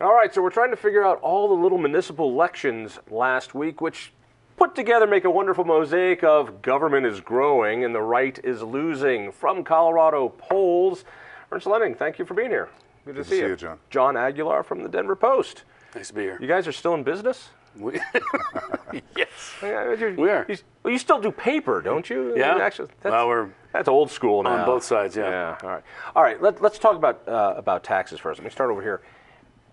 All right, so we're trying to figure out all the little municipal elections last week, which put together make a wonderful mosaic of government is growing and the right is losing. From Colorado polls, Ernest Luning, thank you for being here. Good to see you, John. Jon Aguilar from the Denver Post. Nice to be here. You guys are still in business? Yes, we are. Well, you still do paper, don't you? Yeah. I mean, actually, Well, that's old school now. on both sides, yeah. Yeah. All right. All right. Let's talk about taxes first. Let me start over here.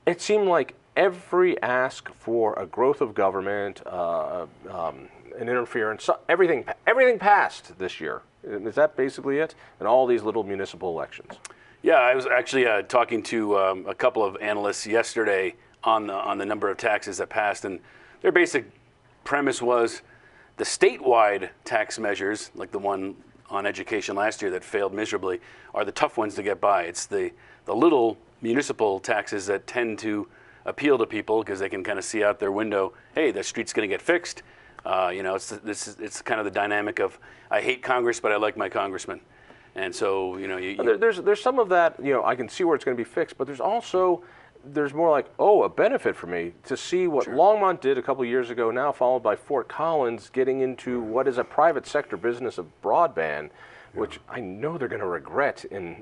It seemed like every ask for a growth of government, an interference, everything passed this year. Is that basically it? And all these little municipal elections. Yeah, I was actually talking to a couple of analysts yesterday on the number of taxes that passed, and their basic premise was the statewide tax measures, like the one on education last year that failed miserably, are the tough ones to get by. It's the little municipal taxes that tend to appeal to people because they can kind of see out their window, hey, the street's going to get fixed. It's kind of the dynamic of I hate Congress, but I like my congressman. And so, there's some of that, I can see where it's going to be fixed, but there's more like, a benefit for me to see what Longmont did a couple of years ago now, followed by Fort Collins getting into what is a private sector business of broadband, which I know they're going to regret in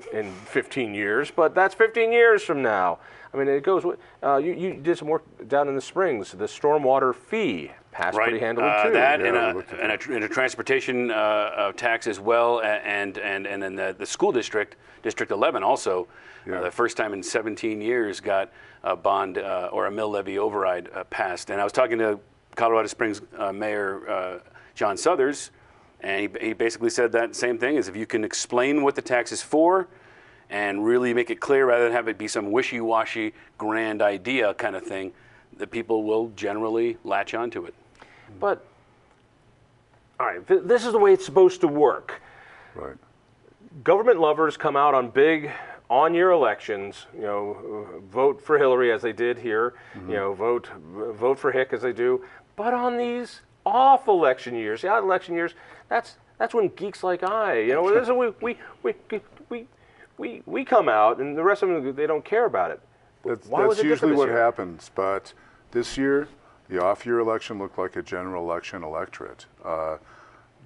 15 years, but that's 15 years from now. I mean, it goes, you did some work down in the Springs, the stormwater fee passed pretty handily too. That and a transportation tax as well, and then the school district, District 11 also, the first time in 17 years got a bond or a mill levy override passed. And I was talking to Colorado Springs Mayor John Suthers, and he basically said that same thing, is if you can explain what the tax is for and really make it clear rather than have it be some wishy-washy grand idea kind of thing, that people will generally latch onto it. But, all right, this is the way it's supposed to work. Right. Government lovers come out on big on-year elections, vote for Hillary as they did here, vote for Hick as they do. But on these off election years, odd election years, that's when geeks like this is we come out, and the rest of them, they don't care about it. That's usually what happens. But this year, the off-year election looked like a general election electorate.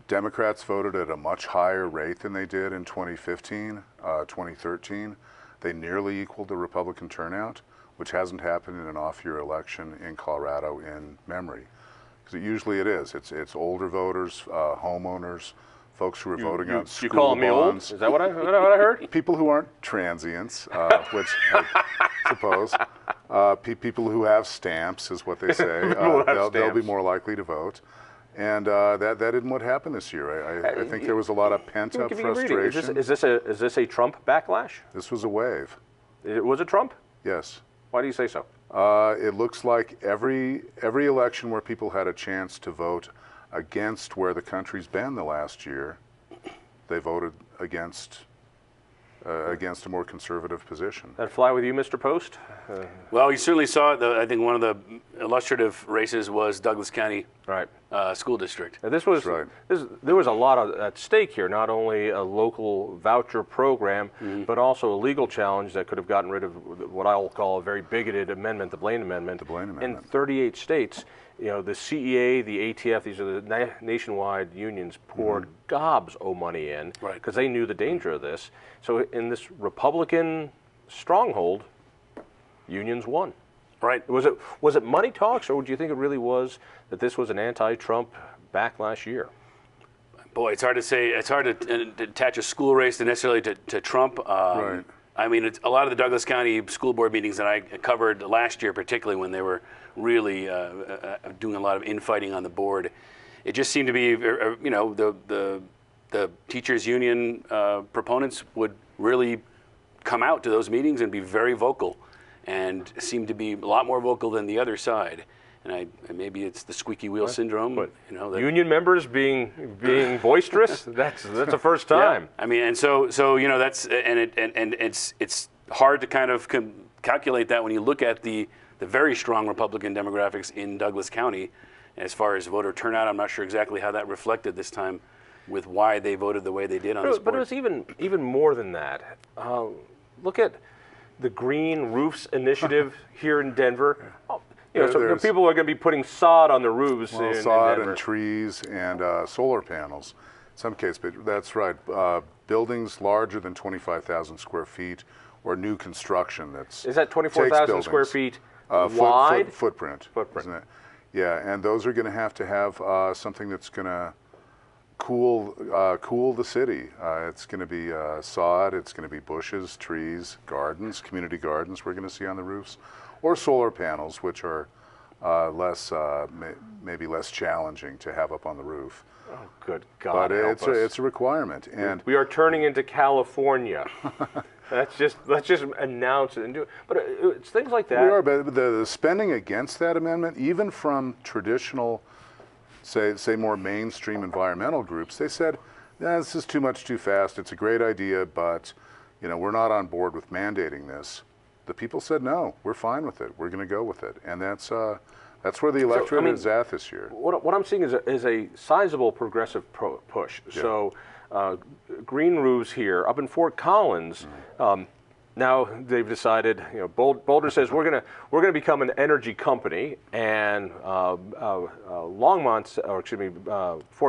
Democrats voted at a much higher rate than they did in 2015, 2013. They nearly equaled the Republican turnout, which hasn't happened in an off-year election in Colorado in memory. Because usually it is. It's older voters, homeowners, folks who are voting on school bonds. You calling me old? Is that what I heard? People who aren't transients, which I suppose. People who have stamps is what they say. They'll be more likely to vote. And that isn't what happened this year. I think there was a lot of pent-up frustration. Is this a Trump backlash? This was a wave. Was it Trump? Yes. Why do you say so? It looks like every election where people had a chance to vote against where the country's been the last year, they voted against a more conservative position. That fly with you, Mr. Post? Well, you certainly saw it. I think one of the illustrative races was Douglas County School District. Now there was a lot at stake here, not only a local voucher program, but also a legal challenge that could have gotten rid of what I'll call a very bigoted amendment, the Blaine Amendment. In 38 states. The CEA, the ATF, these are the nationwide unions, poured gobs of money in because they knew the danger of this. So in this Republican stronghold, unions won. Right. Was it money talks, or do you think it really was that this was an anti-Trump backlash year? Boy, it's hard to say. It's hard to attach a school race necessarily to Trump. Right. I mean, a lot of the Douglas County school board meetings that I covered last year, particularly when they were really doing a lot of infighting on the board, it just seemed to be, the teachers union proponents would really come out to those meetings and be very vocal, and seemed to be a lot more vocal than the other side. And maybe it's the squeaky wheel syndrome. But union members being boisterous, that's the first time. Yeah. I mean, and so that's it's hard to kind of calculate that when you look at the very strong Republican demographics in Douglas County. As far as voter turnout, I'm not sure exactly how that reflected this time with why they voted the way they did on this board. But it was even more than that. Look at the Green Roofs Initiative here in Denver. So people are going to be putting sod on the roofs. Well, in sod Denver. and trees and solar panels. In some cases, but that's right. Buildings larger than 25,000 square feet or new construction. Is that 24,000 square feet wide? Footprint. Isn't it? Yeah, and those are going to have something that's going to cool the city. It's going to be sod. It's going to be bushes, trees, gardens, community gardens. We're going to see on the roofs, or solar panels, which are maybe less challenging to have up on the roof. Oh, good God! But it's a requirement, and we are turning into California. Let's just announce it and do it. But it's things like that. We are, but the spending against that amendment, even from traditional, say more mainstream environmental groups, they said, this is too much too fast. It's a great idea, but we're not on board with mandating this. The people said, no, we're fine with it. We're going to go with it, and that's where the electorate is at this year. What I'm seeing is a sizable progressive push. Yeah. So green roofs here up in Fort Collins. Now they've decided. Boulder says we're gonna become an energy company, and Fort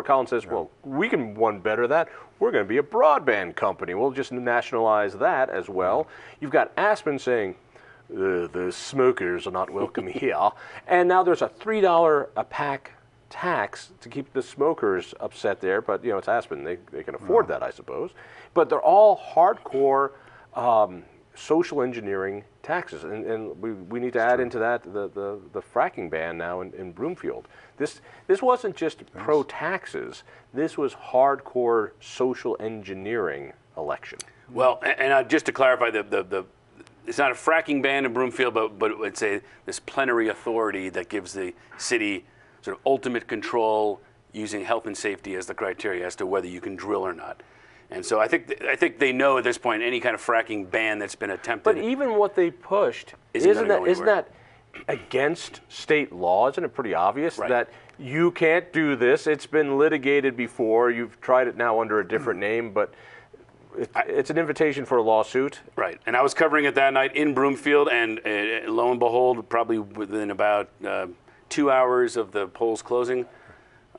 Collins says, well, we can one better that. We're going to be a broadband company. We'll just nationalize that as well. You've got Aspen saying, the smokers are not welcome here. And now there's a $3 a pack tax to keep the smokers upset there. But, it's Aspen. They can afford that, I suppose. But they're all hardcore social engineering taxes. And we need to add into that the fracking ban now in Broomfield. This wasn't just pro-taxes. This was hardcore social engineering election. Well, and just to clarify, it's not a fracking ban in Broomfield, but it's this plenary authority that gives the city sort of ultimate control using health and safety as the criteria as to whether you can drill or not. And so I think they know at this point any kind of fracking ban that's been attempted. But even what they pushed, isn't that against state law? Isn't it pretty obvious that you can't do this? It's been litigated before. You've tried it now under a different name, but it's an invitation for a lawsuit. Right. And I was covering it that night in Broomfield, and lo and behold, probably within about 2 hours of the polls closing,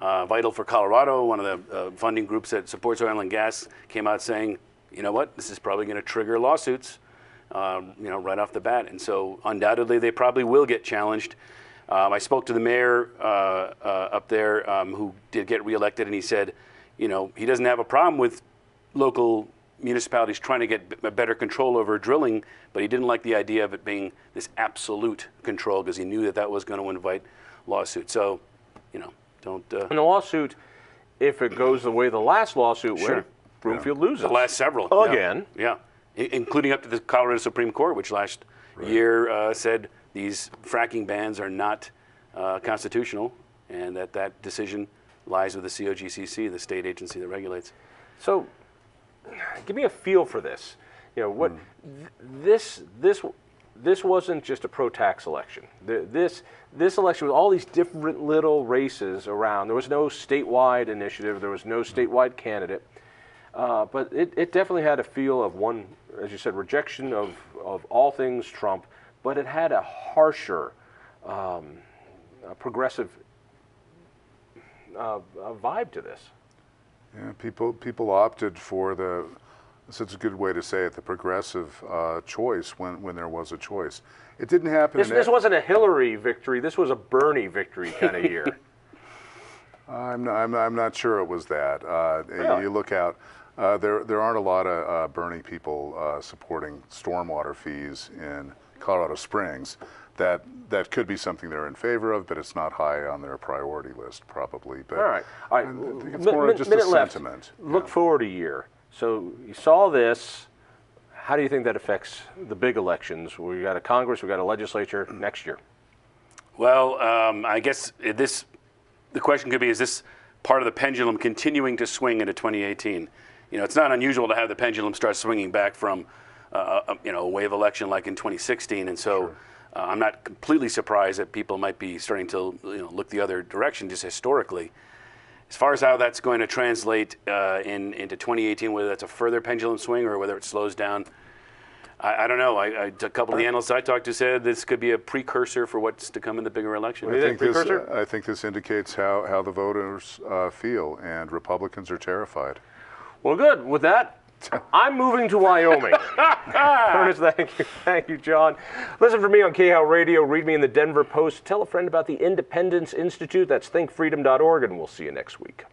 Vital for Colorado, one of the funding groups that supports oil and gas, came out saying, you know what, this is probably going to trigger lawsuits, right off the bat. And so undoubtedly they probably will get challenged. I spoke to the mayor up there who did get reelected, and he said, he doesn't have a problem with local municipalities trying to get better control over drilling, but he didn't like the idea of it being this absolute control because he knew that was going to invite lawsuits. So, don't. And the lawsuit, if it goes the way the last lawsuit went, Broomfield loses. The last several. Again. Yeah. Including up to the Colorado Supreme Court, which last year said these fracking bans are not constitutional, and that decision lies with the COGCC, the state agency that regulates. So, give me a feel for this. This wasn't just a pro-tax election. This election with all these different little races around. There was no statewide initiative. There was no statewide candidate. But it definitely had a feel of one, as you said, rejection of all things Trump. But it had a harsher, progressive vibe to this. Yeah, people opted for it's a good way to say it, the progressive choice when there was a choice. It didn't happen. This wasn't a Hillary victory. This was a Bernie victory kind of year. I'm not sure it was that. Really? You look out. There aren't a lot of Bernie people supporting stormwater fees in Colorado Springs. That could be something they're in favor of, but it's not high on their priority list, probably. But all right. I think it's more just a sentiment. Look forward a year. So you saw this. How do you think that affects the big elections? We got a Congress, we got a legislature next year. Well, I guess the question could be: is this part of the pendulum continuing to swing into 2018? It's not unusual to have the pendulum start swinging back from a wave election like in 2016, and so. Sure. I'm not completely surprised that people might be starting to look the other direction, just historically. As far as how that's going to translate into 2018, whether that's a further pendulum swing or whether it slows down, I don't know. A couple of the analysts I talked to said this could be a precursor for what's to come in the bigger election. I think this indicates how the voters feel, and Republicans are terrified. Well, good. With that, I'm moving to Wyoming. Ernest, thank you, Jon. Listen for me on KHOW Radio. Read me in the Denver Post. Tell a friend about the Independence Institute. That's thinkfreedom.org, and we'll see you next week.